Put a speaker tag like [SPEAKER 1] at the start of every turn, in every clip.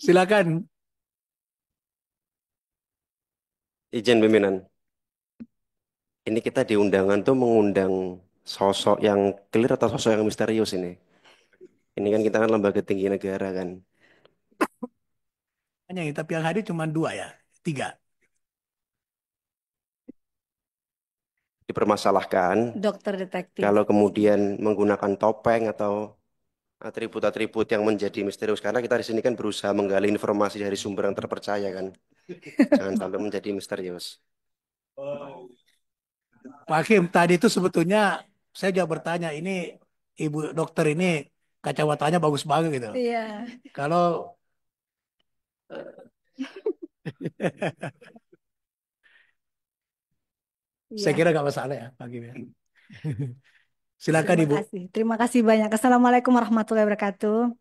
[SPEAKER 1] Silakan.
[SPEAKER 2] Izin pimpinan, ini kita di undangan tuh mengundang sosok yang clear atau sosok yang misterius ini. Ini kan kita kan lembaga tinggi negara kan.
[SPEAKER 1] Hanya ini, tapi yang hadir cuma dua ya, tiga.
[SPEAKER 2] Dipermasalahkan
[SPEAKER 3] Dokter detektif.
[SPEAKER 2] kalau kemudian menggunakan topeng atau atribut-atribut yang menjadi misterius. Karena kita di sini kan berusaha menggali informasi dari sumber yang terpercaya kan. Jangan sampai menjadi misterius.
[SPEAKER 1] Pak Hakim, tadi itu sebetulnya saya juga bertanya, ini Ibu dokter ini kacamatanya bagus banget gitu.
[SPEAKER 3] Iya.
[SPEAKER 1] Kalau saya
[SPEAKER 3] Iya.
[SPEAKER 1] kira nggak masalah ya, Pak Hakim ya. Silakan
[SPEAKER 3] Terima
[SPEAKER 1] Ibu.
[SPEAKER 3] kasih. Terima kasih banyak. Assalamualaikum warahmatullahi wabarakatuh.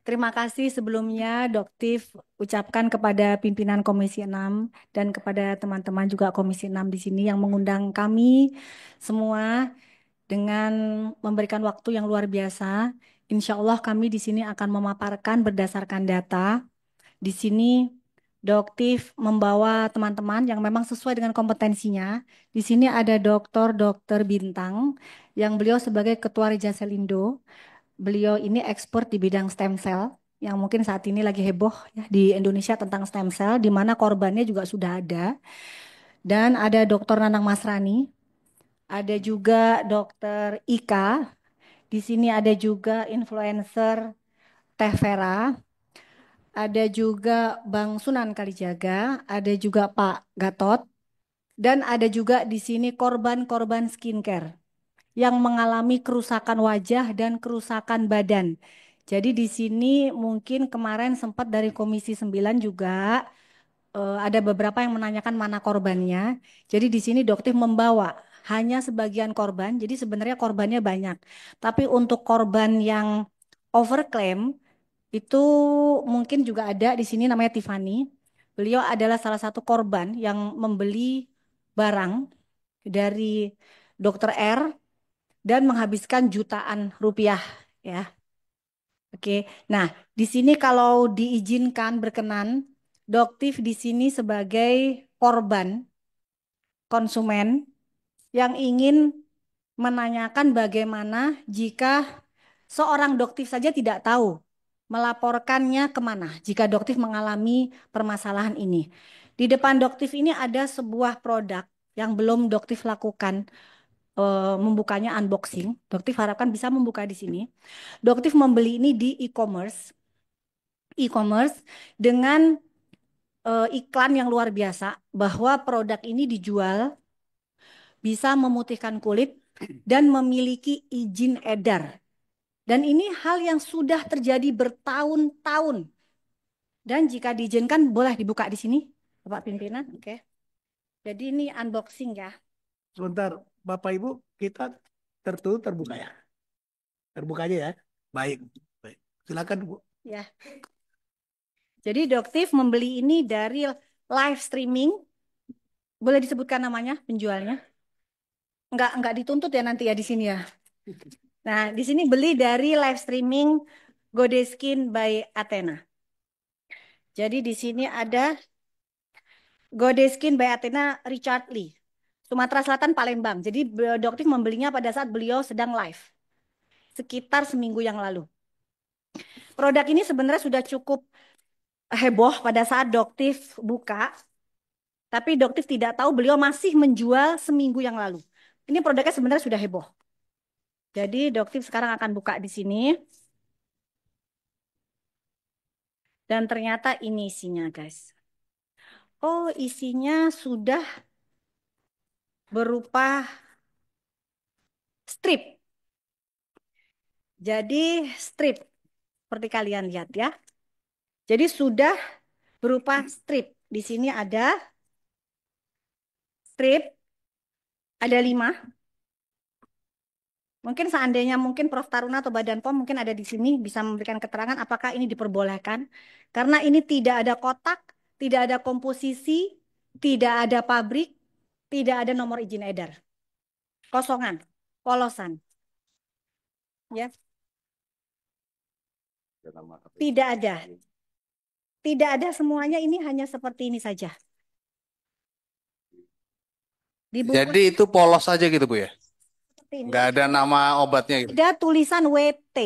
[SPEAKER 3] Terima kasih sebelumnya Doktif ucapkan kepada pimpinan Komisi 6 dan kepada teman-teman juga Komisi 6 di sini yang mengundang kami semua dengan memberikan waktu yang luar biasa. Insya Allah kami di sini akan memaparkan berdasarkan data. Di sini Doktif membawa teman-teman yang memang sesuai dengan kompetensinya. Di sini ada Dokter Bintang yang beliau sebagai Ketua Reja Selindo. Beliau ini expert di bidang stem cell yang mungkin saat ini lagi heboh ya di Indonesia tentang stem cell, di mana korbannya juga sudah ada. Dan ada Dokter Nanang Masrani, ada juga Dokter Ika. Di sini ada juga influencer Teh Vera, ada juga Bang Sunan Kalijaga, ada juga Pak Gatot, dan ada juga di sini korban-korban skincare yang mengalami kerusakan wajah dan kerusakan badan. Jadi di sini mungkin kemarin sempat dari Komisi 9 juga ada beberapa yang menanyakan mana korbannya. Jadi di sini Dokter membawa hanya sebagian korban. Jadi sebenarnya korbannya banyak. Tapi untuk korban yang overclaim itu mungkin juga ada di sini namanya Tiffany. Beliau adalah salah satu korban yang membeli barang dari Dokter R dan menghabiskan jutaan rupiah ya. Oke. Nah, di sini kalau diizinkan berkenan, Doktif di sini sebagai korban konsumen yang ingin menanyakan bagaimana jika seorang doktif saja tidak tahu melaporkannya kemana jika doktif mengalami permasalahan ini. Di depan doktif ini ada sebuah produk yang belum doktif lakukan membukanya unboxing. Doktif harapkan bisa membuka di sini. Doktif membeli ini di e-commerce dengan iklan yang luar biasa bahwa produk ini dijual bisa memutihkan kulit dan memiliki izin edar. Dan ini hal yang sudah terjadi bertahun-tahun. Dan jika diizinkan boleh dibuka di sini, Bapak Pimpinan. Oke. Jadi ini unboxing ya.
[SPEAKER 1] Sebentar, Bapak Ibu, kita tertutup terbuka ya. Terbuka aja ya. Baik. Baik. Silakan Bu.
[SPEAKER 3] Ya. Jadi Doktif membeli ini dari live streaming. Boleh disebutkan namanya penjualnya? Enggak dituntut ya nanti ya di sini ya. Nah, di sini beli dari live streaming Godeskin by Athena. Jadi di sini ada Godeskin by Athena Richard Lee. Sumatera Selatan, Palembang. Jadi Doktif membelinya pada saat beliau sedang live. Sekitar seminggu yang lalu. Produk ini sebenarnya sudah cukup heboh pada saat Doktif buka. Tapi Doktif tidak tahu beliau masih menjual seminggu yang lalu. Ini produknya sebenarnya sudah heboh. Jadi Doktif sekarang akan buka di sini. Dan ternyata ini isinya guys. Oh, isinya sudah berupa strip. Jadi strip seperti kalian lihat ya. Jadi sudah berupa strip. Di sini ada strip, ada 5. Mungkin seandainya mungkin Prof. Taruna atau Badan POM mungkin ada di sini bisa memberikan keterangan apakah ini diperbolehkan. Karena ini tidak ada kotak, tidak ada komposisi, tidak ada pabrik, tidak ada nomor izin edar. Kosongan, polosan. Ya, tidak ada. Tidak ada semuanya, ini hanya seperti ini saja. Dibungkus
[SPEAKER 4] Jadi itu polos aja gitu Bu ya?
[SPEAKER 3] seperti ini.
[SPEAKER 4] Nggak ada nama obatnya gitu.
[SPEAKER 3] Ada tulisan WT.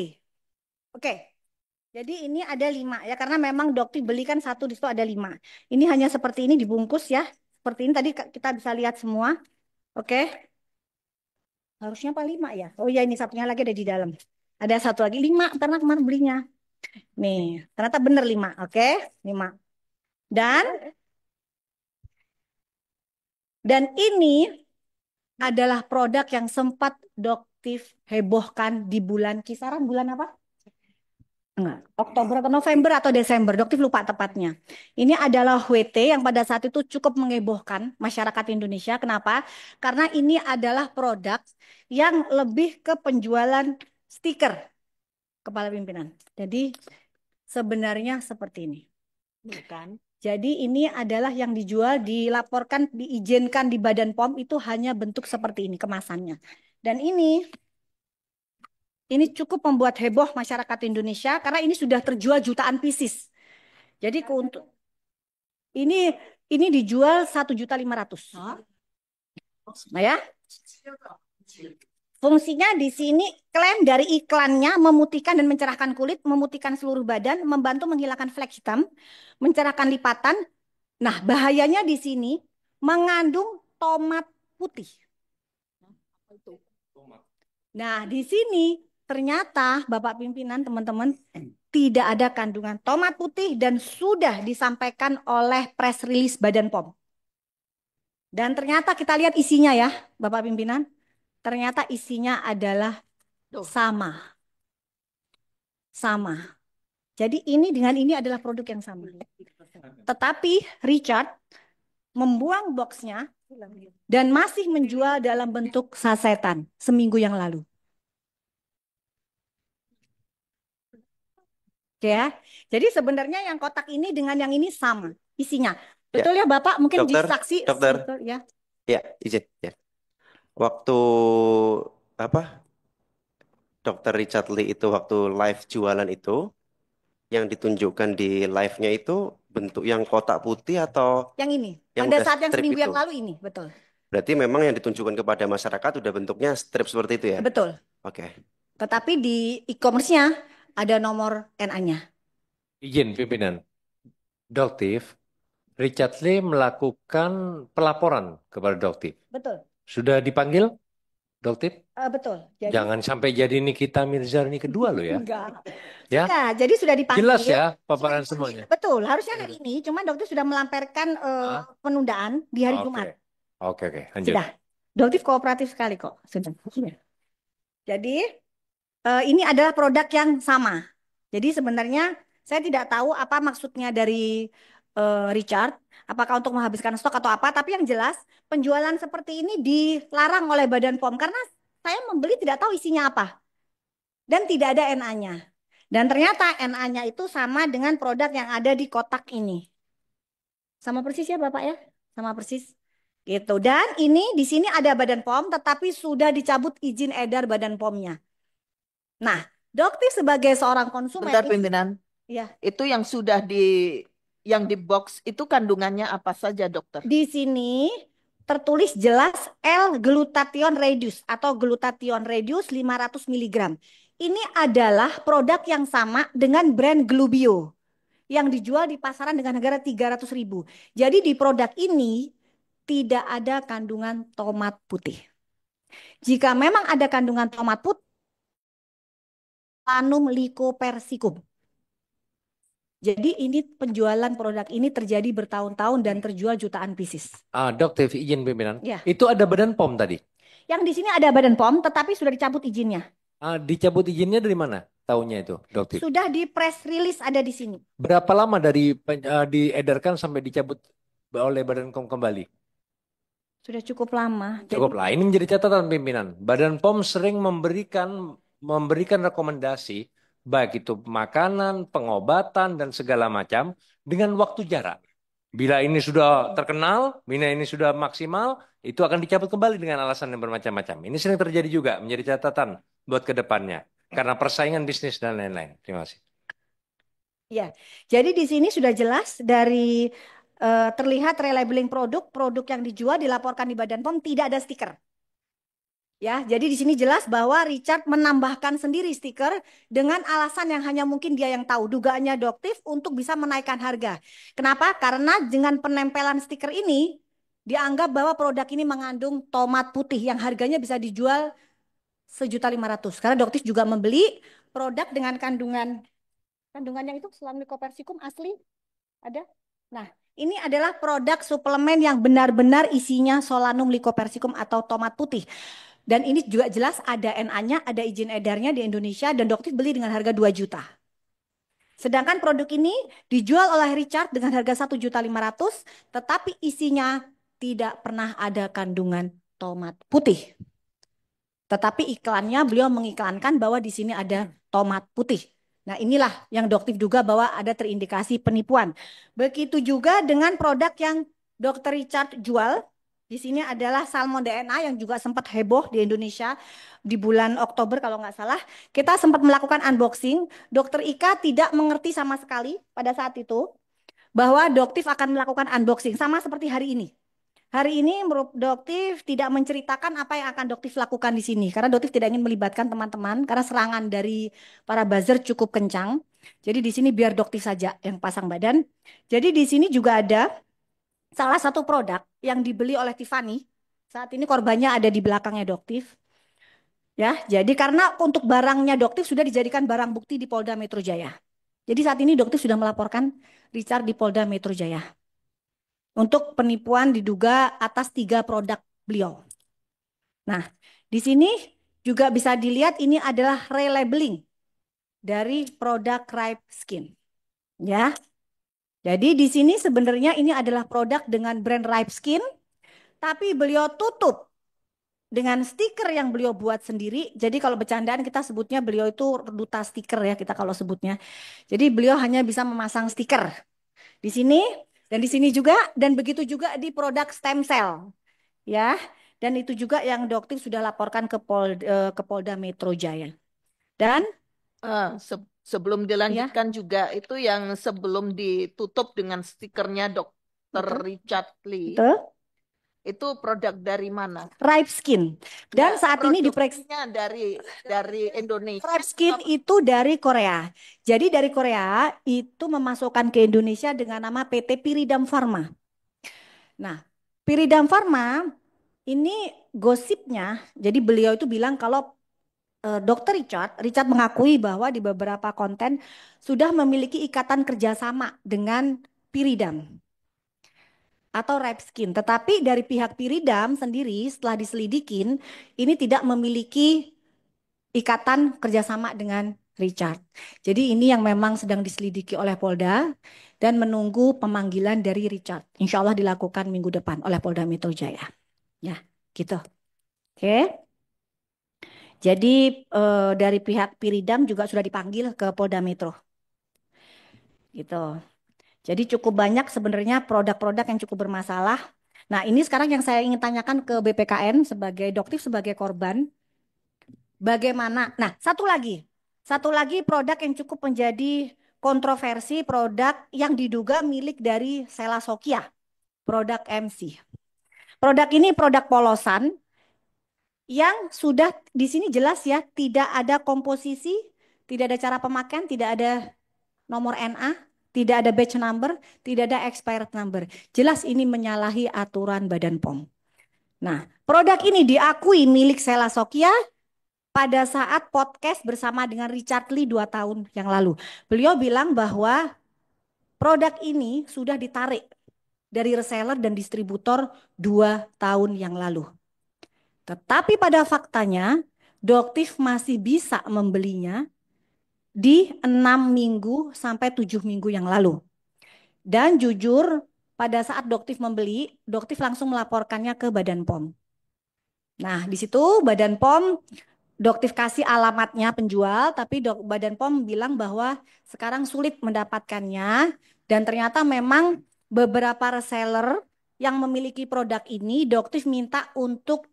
[SPEAKER 3] Oke. Jadi ini ada 5 ya, karena memang dokter belikan satu di situ ada 5. Ini hanya seperti ini dibungkus ya. Seperti ini tadi kita bisa lihat semua. Oke. Harusnya apa 5 ya? Oh ya, ini satunya lagi ada di dalam. Ada satu lagi 5 karena kemarin belinya. Nih, ternyata bener 5. Oke, 5. Dan ini adalah produk yang sempat Doktif hebohkan di bulan kisaran bulan apa? Enggak, Oktober atau November atau Desember, Doktif lupa tepatnya. Ini adalah WT yang pada saat itu cukup mengebohkan masyarakat Indonesia. Kenapa? Karena ini adalah produk yang lebih ke penjualan stiker kepala pimpinan. Jadi sebenarnya seperti ini. Bukan. Jadi ini adalah yang dijual, dilaporkan, diizinkan di Badan POM itu hanya bentuk seperti ini kemasannya. Dan ini cukup membuat heboh masyarakat Indonesia karena ini sudah terjual jutaan pieces. Jadi ini dijual 1.500.000. Nah ya. Fungsinya di sini klaim dari iklannya memutihkan dan mencerahkan kulit, memutihkan seluruh badan, membantu menghilangkan flek hitam, mencerahkan lipatan. Nah, bahayanya di sini mengandung tomat putih. Nah, di sini ternyata Bapak pimpinan, teman-teman, tidak ada kandungan tomat putih dan sudah disampaikan oleh press release Badan POM. Dan ternyata kita lihat isinya ya, Bapak pimpinan. Ternyata isinya adalah sama. Sama. Jadi ini dengan ini adalah produk yang sama. Tetapi Richard membuang boxnya dan masih menjual dalam bentuk sasetan seminggu yang lalu. Oke ya. Jadi sebenarnya yang kotak ini dengan yang ini sama isinya. Betul ya, Bapak? Mungkin disaksi.
[SPEAKER 2] Dokter.
[SPEAKER 3] Betul, ya.
[SPEAKER 2] Ya, izin ya. Waktu apa? Dokter Richard Lee itu waktu live jualan itu, yang ditunjukkan di live-nya itu bentuk yang kotak putih atau
[SPEAKER 3] Yang ini.
[SPEAKER 2] yang
[SPEAKER 3] Pada
[SPEAKER 2] udah
[SPEAKER 3] saat yang
[SPEAKER 2] strip
[SPEAKER 3] seminggu
[SPEAKER 2] itu?
[SPEAKER 3] yang lalu ini, betul.
[SPEAKER 2] Berarti memang yang ditunjukkan kepada masyarakat udah bentuknya strip seperti itu ya?
[SPEAKER 3] Betul.
[SPEAKER 2] Oke.
[SPEAKER 3] Tetapi di e-commerce-nya ada nomor NA-nya.
[SPEAKER 5] Izin pimpinan. Doktif, Richard Lee melakukan pelaporan kepada Doktif.
[SPEAKER 3] Betul.
[SPEAKER 5] Sudah dipanggil, Doktif?
[SPEAKER 3] Betul. Jadi,
[SPEAKER 5] Jangan sampai jadi Nikita Mirzani kedua loh ya.
[SPEAKER 3] enggak.
[SPEAKER 5] Ya,
[SPEAKER 3] Sudah, jadi sudah dipanggil.
[SPEAKER 5] jelas ya paparan semuanya.
[SPEAKER 3] Betul, harusnya hari ini. Cuma dokter sudah melamparkan penundaan di hari
[SPEAKER 5] Oke.
[SPEAKER 3] Jumat.
[SPEAKER 5] Oke, lanjut.
[SPEAKER 3] Sudah. Dokter kooperatif sekali kok. Sudah. Jadi ini adalah produk yang sama. Jadi sebenarnya saya tidak tahu apa maksudnya dari Richard. Apakah untuk menghabiskan stok atau apa. Tapi yang jelas penjualan seperti ini dilarang oleh Badan POM. Karena saya membeli tidak tahu isinya apa. Dan tidak ada NA-nya. Dan ternyata NA-nya itu sama dengan produk yang ada di kotak ini. Sama persis ya Bapak ya? Sama persis. Gitu. Dan ini di sini ada Badan POM tetapi sudah dicabut izin edar Badan POM-nya. Nah, Dokter sebagai seorang konsumen.
[SPEAKER 6] Bentar pimpinan.
[SPEAKER 3] Ya.
[SPEAKER 6] Itu yang sudah yang di box itu kandungannya apa saja dokter?
[SPEAKER 3] Di sini tertulis jelas L-glutathione reduce atau glutathione reduce 500 mg. Ini adalah produk yang sama dengan brand Glubio yang dijual di pasaran dengan harga 300.000. Jadi di produk ini tidak ada kandungan tomat putih. Jika memang ada kandungan tomat putih, Planum lycopersicum. Jadi ini penjualan produk ini terjadi bertahun-tahun dan terjual jutaan pieces.
[SPEAKER 5] Dokter, izin pimpinan.
[SPEAKER 3] Ya.
[SPEAKER 5] Itu ada Badan POM tadi.
[SPEAKER 3] Yang di sini ada Badan POM, tetapi sudah dicabut izinnya.
[SPEAKER 5] Dicabut izinnya dari mana? Tahunnya itu, Dokter.
[SPEAKER 3] Sudah di press release ada di sini.
[SPEAKER 5] Berapa lama dari diedarkan sampai dicabut oleh Badan POM kembali?
[SPEAKER 3] Sudah cukup lama.
[SPEAKER 5] Cukup lah. Ini menjadi catatan pimpinan. Badan POM sering memberikan rekomendasi baik itu makanan, pengobatan dan segala macam dengan waktu jarak. Bila ini sudah terkenal, bila ini sudah maksimal, itu akan dicabut kembali dengan alasan yang bermacam-macam. Ini sering terjadi juga, menjadi catatan buat ke depannya. Karena persaingan bisnis dan lain-lain. Terima kasih.
[SPEAKER 3] Ya, jadi di sini sudah jelas dari terlihat relabeling produk yang dijual dilaporkan di Badan POM tidak ada stiker. Ya, jadi di sini jelas bahwa Richard menambahkan sendiri stiker dengan alasan yang hanya mungkin dia yang tahu. Dugaannya Doktif untuk bisa menaikkan harga. Kenapa? Karena dengan penempelan stiker ini dianggap bahwa produk ini mengandung tomat putih yang harganya bisa dijual 1.500.000. Karena Doktif juga membeli produk dengan kandungannya itu Solanum lycopersicum asli ada. Nah, ini adalah produk suplemen yang benar-benar isinya Solanum lycopersicum atau tomat putih. Dan ini juga jelas ada NA-nya, ada izin edarnya di Indonesia dan Doktif beli dengan harga 2 juta. Sedangkan produk ini dijual oleh Richard dengan harga 1.500.000, tetapi isinya tidak pernah ada kandungan tomat putih. Tetapi iklannya beliau mengiklankan bahwa di sini ada tomat putih. Nah, inilah yang Doktif duga bahwa ada terindikasi penipuan. Begitu juga dengan produk yang Dr. Richard jual. Di sini adalah salmon DNA yang juga sempat heboh di Indonesia di bulan Oktober kalau nggak salah. Kita sempat melakukan unboxing. Dr. Ika tidak mengerti sama sekali pada saat itu bahwa Doktif akan melakukan unboxing sama seperti hari ini. Hari ini Doktif tidak menceritakan apa yang akan Doktif lakukan di sini karena Doktif tidak ingin melibatkan teman-teman karena serangan dari para buzzer cukup kencang. Jadi di sini biar Doktif saja yang pasang badan. Jadi di sini juga ada salah satu produk yang dibeli oleh Tiffany. Saat ini korbannya ada di belakangnya Doktif. Ya, jadi karena untuk barangnya Doktif sudah dijadikan barang bukti di Polda Metro Jaya. Jadi saat ini Doktif sudah melaporkan Richard di Polda Metro Jaya untuk penipuan diduga atas 3 produk beliau. Nah, di sini juga bisa dilihat ini adalah relabeling dari produk Ripe Skin. Ya. Jadi di sini sebenarnya ini adalah produk dengan brand Ripe Skin, tapi beliau tutup dengan stiker yang beliau buat sendiri. Jadi kalau bercandaan kita sebutnya beliau itu duta stiker ya kita kalau sebutnya. Jadi beliau hanya bisa memasang stiker di sini dan di sini juga dan begitu juga di produk stem cell. Ya. Dan itu juga yang Doktif sudah laporkan ke Polda Metro Jaya. Dan
[SPEAKER 6] Sebelum
[SPEAKER 3] ya,
[SPEAKER 6] dilanjutkan juga itu yang sebelum ditutup dengan stikernya Dr.
[SPEAKER 3] Betul.
[SPEAKER 6] Richard Lee.
[SPEAKER 3] betul,
[SPEAKER 6] Itu produk dari mana?
[SPEAKER 3] Ripe Skin. Dan
[SPEAKER 6] Nggak,
[SPEAKER 3] saat ini diperiksa
[SPEAKER 6] produksinya dari Indonesia.
[SPEAKER 3] Ripe Skin itu dari Korea. Jadi dari Korea itu memasukkan ke Indonesia dengan nama PT Piridam Pharma. Nah, Piridam Pharma ini gosipnya, jadi beliau itu bilang kalau Dr. Richard mengakui bahwa di beberapa konten sudah memiliki ikatan kerjasama dengan Piridam atau Ripe Skin. Tetapi dari pihak Piridam sendiri setelah diselidikin, ini tidak memiliki ikatan kerjasama dengan Richard. Jadi ini yang memang sedang diselidiki oleh Polda dan menunggu pemanggilan dari Richard. Insya Allah dilakukan minggu depan oleh Polda Metro Jaya. Ya, gitu. Oke. Jadi dari pihak Piridam juga sudah dipanggil ke Polda Metro. Gitu. Jadi cukup banyak sebenarnya produk-produk yang cukup bermasalah. Nah, ini sekarang yang saya ingin tanyakan ke BPKN sebagai Doktif sebagai korban. Bagaimana? Nah, satu lagi produk yang cukup menjadi kontroversi, produk yang diduga milik dari Sela Sokia, produk MC. Produk ini produk polosan yang sudah di sini jelas ya, tidak ada komposisi, tidak ada cara pemakaian, tidak ada nomor NA, tidak ada batch number, tidak ada expired number. Jelas ini menyalahi aturan Badan POM. Nah, produk ini diakui milik Sela Sokia pada saat podcast bersama dengan Richard Lee 2 tahun yang lalu. Beliau bilang bahwa produk ini sudah ditarik dari reseller dan distributor 2 tahun yang lalu. Tetapi pada faktanya, Doktif masih bisa membelinya di 6 minggu sampai 7 minggu yang lalu. Dan jujur, pada saat Doktif membeli, Doktif langsung melaporkannya ke Badan POM. Nah, di situ Badan POM Doktif kasih alamatnya penjual, tapi Badan POM bilang bahwa sekarang sulit mendapatkannya dan ternyata memang beberapa reseller yang memiliki produk ini Doktif minta untuk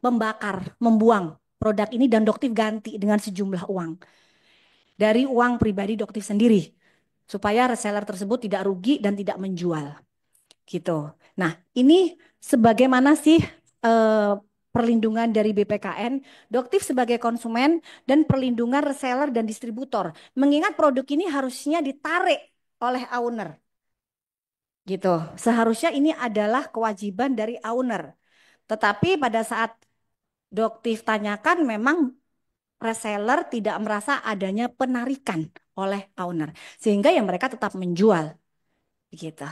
[SPEAKER 3] membakar, membuang produk ini dan Doktif ganti dengan sejumlah uang dari uang pribadi Doktif sendiri supaya reseller tersebut tidak rugi dan tidak menjual. Gitu. Nah, ini sebagaimana sih perlindungan dari BPKN, Doktif sebagai konsumen dan perlindungan reseller dan distributor. Mengingat produk ini harusnya ditarik oleh owner. Gitu. Seharusnya ini adalah kewajiban dari owner. Tetapi pada saat Doktif tanyakan memang reseller tidak merasa adanya penarikan oleh owner. Sehingga ya mereka tetap menjual. Gitu.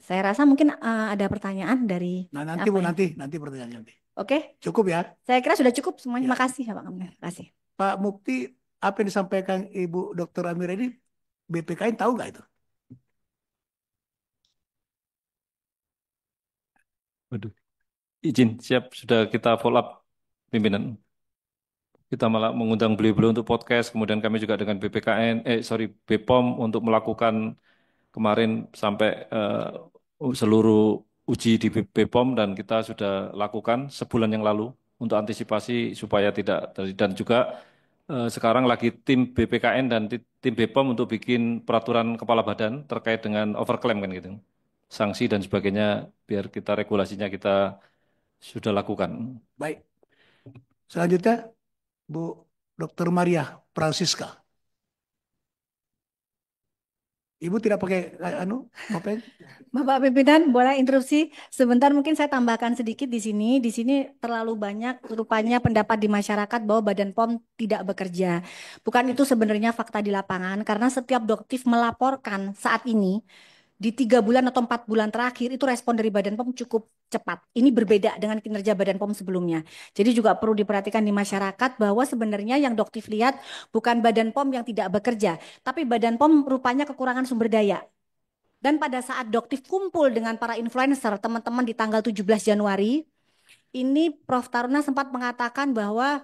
[SPEAKER 3] Saya rasa mungkin ada pertanyaan dari
[SPEAKER 1] Nah, nanti
[SPEAKER 3] apa
[SPEAKER 1] Bu,
[SPEAKER 3] ya?
[SPEAKER 1] nanti pertanyaannya nanti.
[SPEAKER 3] Oke,
[SPEAKER 1] Cukup ya.
[SPEAKER 3] saya kira sudah cukup semuanya.
[SPEAKER 1] Ya.
[SPEAKER 3] Makasih ya Pak Kamil. Terima kasih.
[SPEAKER 1] Pak Mukti, apa yang disampaikan Ibu Dr. Amira ini, BPKN tahu nggak itu?
[SPEAKER 7] Waduh, izin siap sudah kita follow up pimpinan. Kita malah mengundang beliau-beliau untuk podcast, kemudian kami juga dengan BPOM untuk melakukan kemarin sampai seluruh uji di BPOM dan kita sudah lakukan sebulan yang lalu untuk antisipasi supaya tidak terjadi. Dan juga sekarang lagi tim BPKN dan tim BPOM untuk bikin peraturan kepala badan terkait dengan overclaim kan gitu. Sanksi dan sebagainya biar kita regulasinya kita sudah lakukan.
[SPEAKER 1] Baik. Selanjutnya, Bu Dr. Maria Francisca. Ibu tidak pakai apa ya?
[SPEAKER 3] Bapak pimpinan, boleh interupsi sebentar, mungkin saya tambahkan sedikit di sini. Di sini terlalu banyak rupanya pendapat di masyarakat bahwa Badan POM tidak bekerja. Bukan itu sebenarnya fakta di lapangan, karena setiap Doktif melaporkan saat ini di 3 bulan atau 4 bulan terakhir itu respon dari Badan POM cukup cepat. Ini berbeda dengan kinerja Badan POM sebelumnya. Jadi juga perlu diperhatikan di masyarakat bahwa sebenarnya yang Doktif lihat bukan Badan POM yang tidak bekerja, tapi Badan POM rupanya kekurangan sumber daya. Dan pada saat Doktif kumpul dengan para influencer, teman-teman di tanggal 17 Januari, ini Prof. Taruna sempat mengatakan bahwa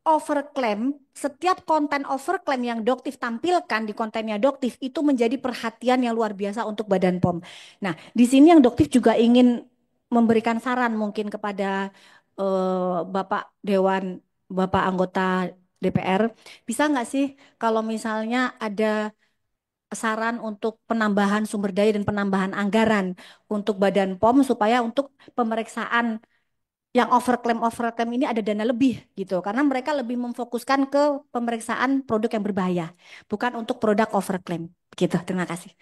[SPEAKER 3] overclaim, setiap konten overclaim yang Doktif tampilkan di kontennya Doktif itu menjadi perhatian yang luar biasa untuk Badan POM. Nah, di sini yang Doktif juga ingin memberikan saran mungkin kepada Bapak Dewan, Bapak anggota DPR, bisa nggak sih kalau misalnya ada saran untuk penambahan sumber daya dan penambahan anggaran untuk Badan POM supaya untuk pemeriksaan yang overclaim ini ada dana lebih gitu, karena mereka lebih memfokuskan ke pemeriksaan produk yang berbahaya, bukan untuk produk overclaim gitu. Terima kasih.